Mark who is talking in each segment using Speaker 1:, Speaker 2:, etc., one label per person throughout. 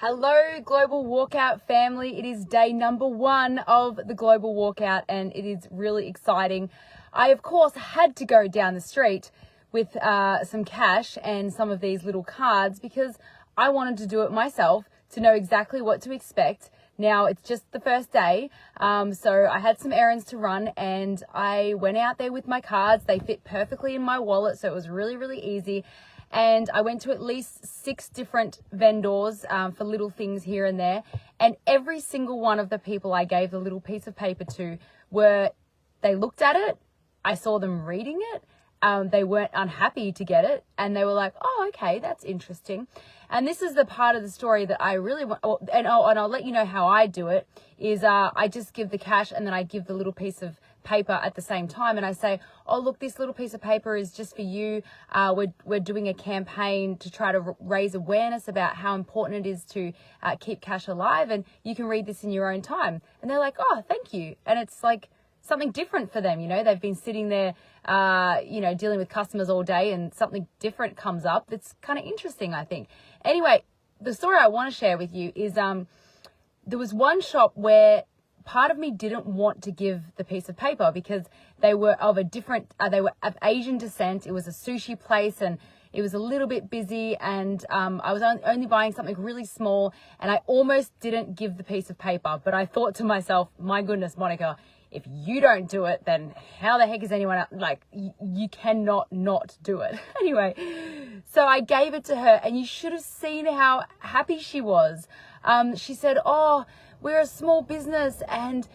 Speaker 1: Hello, Global Walkout family. It is day number 1 of the Global Walkout, and it is really exciting. I, of course, had to go down the street with some cash and some of these little cards because I wanted to do it myself to know exactly what to expect. Now, it's just the first day, so I had some errands to run, and I went out there with my cards. They fit perfectly in my wallet, so it was really, really easy. And I went to at least 6 different vendors for little things here and there. And every single one of the people I gave the little piece of paper to they looked at it. I saw them reading it. They weren't unhappy to get it. And they were like, oh, okay, that's interesting. And this is the part of the story that I really want. And I'll let you know how I do it is I just give the cash and then I give the little piece of paper at the same time, and I say, oh look, this little piece of paper is just for you. We're doing a campaign to try to raise awareness about how important it is to keep cash alive, and you can read this in your own time. And they're like, oh, thank you. And it's like something different for them. They've been sitting there dealing with customers all day, and something different comes up. It's kind of interesting, I think. Anyway, the story I want to share with you is there was one shop where part of me didn't want to give the piece of paper because they were of they were of Asian descent. It was a sushi place and it was a little bit busy, and I was only buying something really small, and I almost didn't give the piece of paper. But I thought to myself, my goodness, Monica, if you don't do it, then how the heck is anyone else? Like, you cannot not do it. Anyway, so I gave it to her, and you should have seen how happy she was. She said, oh, we're a small business, and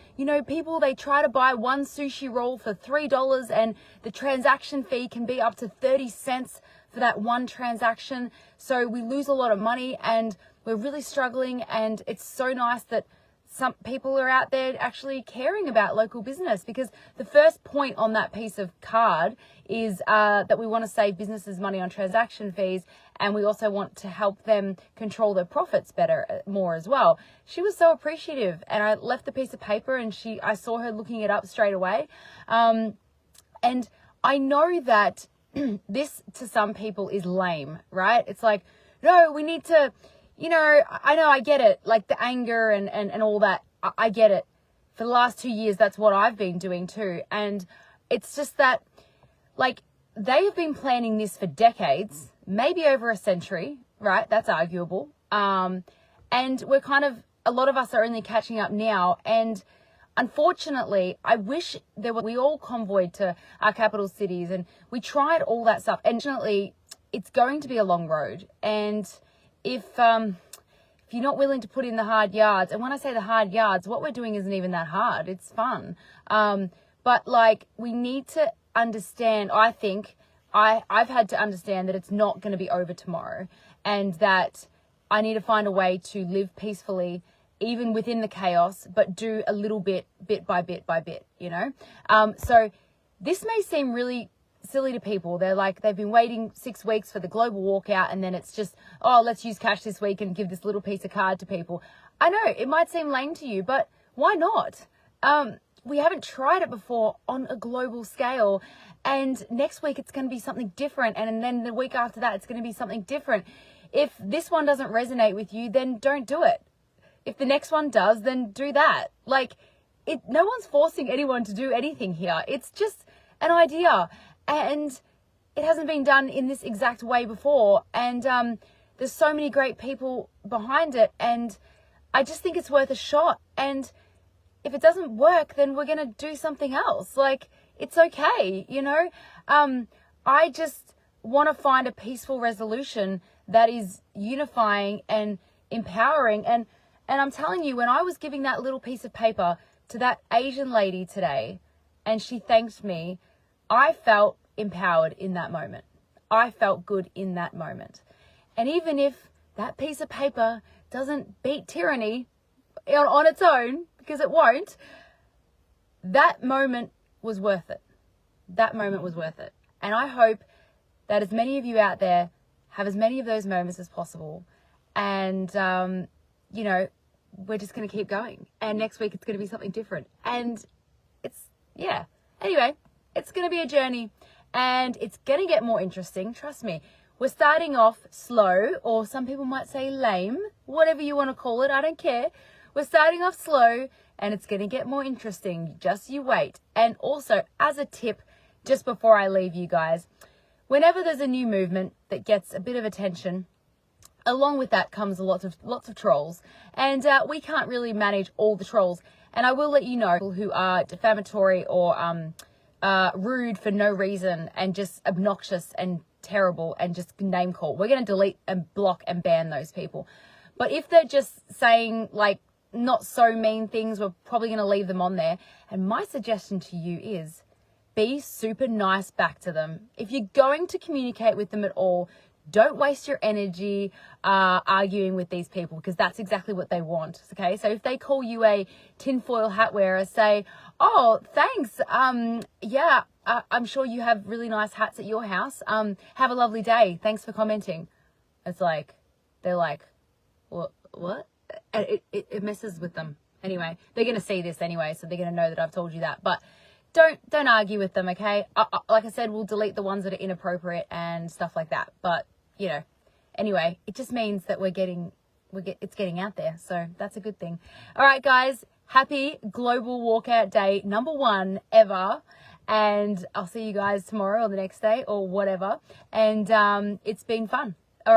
Speaker 1: people, they try to buy one sushi roll for $3, and the transaction fee can be up to 30 cents for that one transaction. So we lose a lot of money, and we're really struggling. And it's so nice that some people are out there actually caring about local business, because the first point on that piece of card is that we want to save businesses money on transaction fees, and we also want to help them control their profits more as well. She was so appreciative, and I left the piece of paper, and I saw her looking it up straight away. And I know that this to some people is lame, right? It's like, no, we need to, I get it, like the anger and all that. I get it. For the last 2 years, that's what I've been doing too. And it's just that, like, they have been planning this for decades, maybe over a century, right? That's arguable. And we're a lot of us are only catching up now. And unfortunately, I wish we all convoyed to our capital cities and we tried all that stuff. And unfortunately, it's going to be a long road. And if you're not willing to put in the hard yards, and when I say the hard yards, what we're doing isn't even that hard. It's fun. But like, we need to understand, I think, I've had to understand that it's not going to be over tomorrow, and that I need to find a way to live peacefully, even within the chaos, but do a little bit by bit by bit, So this may seem really silly to people. They've been waiting 6 weeks for the global walkout, and then it's just, oh, let's use cash this week and give this little piece of card to people. I know it might seem lame to you, but why not? We haven't tried it before on a global scale, and next week it's going to be something different, and then the week after that it's going to be something different. If this one doesn't resonate with you, then don't do it. If the next one does, then do that. No one's forcing anyone to do anything here. It's just an idea. And it hasn't been done in this exact way before. And there's so many great people behind it. And I just think it's worth a shot. And if it doesn't work, then we're going to do something else. It's okay, I just want to find a peaceful resolution that is unifying and empowering. And I'm telling you, when I was giving that little piece of paper to that Asian lady today, and she thanked me, I felt empowered in that moment. I felt good in that moment. And even if that piece of paper doesn't beat tyranny on its own, because it won't, that moment was worth it. That moment was worth it. And I hope that as many of you out there have as many of those moments as possible. And, we're just going to keep going. And next week it's going to be something different. And anyway, it's going to be a journey, and it's going to get more interesting. Trust me. We're starting off slow, or some people might say lame, whatever you want to call it, I don't care. We're starting off slow and it's going to get more interesting. Just you wait. And also, as a tip, just before I leave you guys, whenever there's a new movement that gets a bit of attention, along with that comes lots of trolls. And we can't really manage all the trolls. And I will let you know people who are defamatory or rude for no reason and just obnoxious and terrible and just name call. We're going to delete and block and ban those people. But if they're just saying like not so mean things, we're probably going to leave them on there. And my suggestion to you is be super nice back to them. If you're going to communicate with them at all, don't waste your energy arguing with these people, because that's exactly what they want. Okay, so if they call you a tinfoil hat wearer, say, oh, thanks. Yeah, I'm sure you have really nice hats at your house. Have a lovely day. Thanks for commenting. It's like, they're like, what? It messes with them. Anyway, they're going to see this anyway, so they're going to know that I've told you that. But don't argue with them, okay? Like I said, we'll delete the ones that are inappropriate and stuff like that. But, you know, anyway, it just means that it's getting out there. So that's a good thing. All right, guys, happy Global Walkout Day #1 ever. And I'll see you guys tomorrow or the next day or whatever. And it's been fun.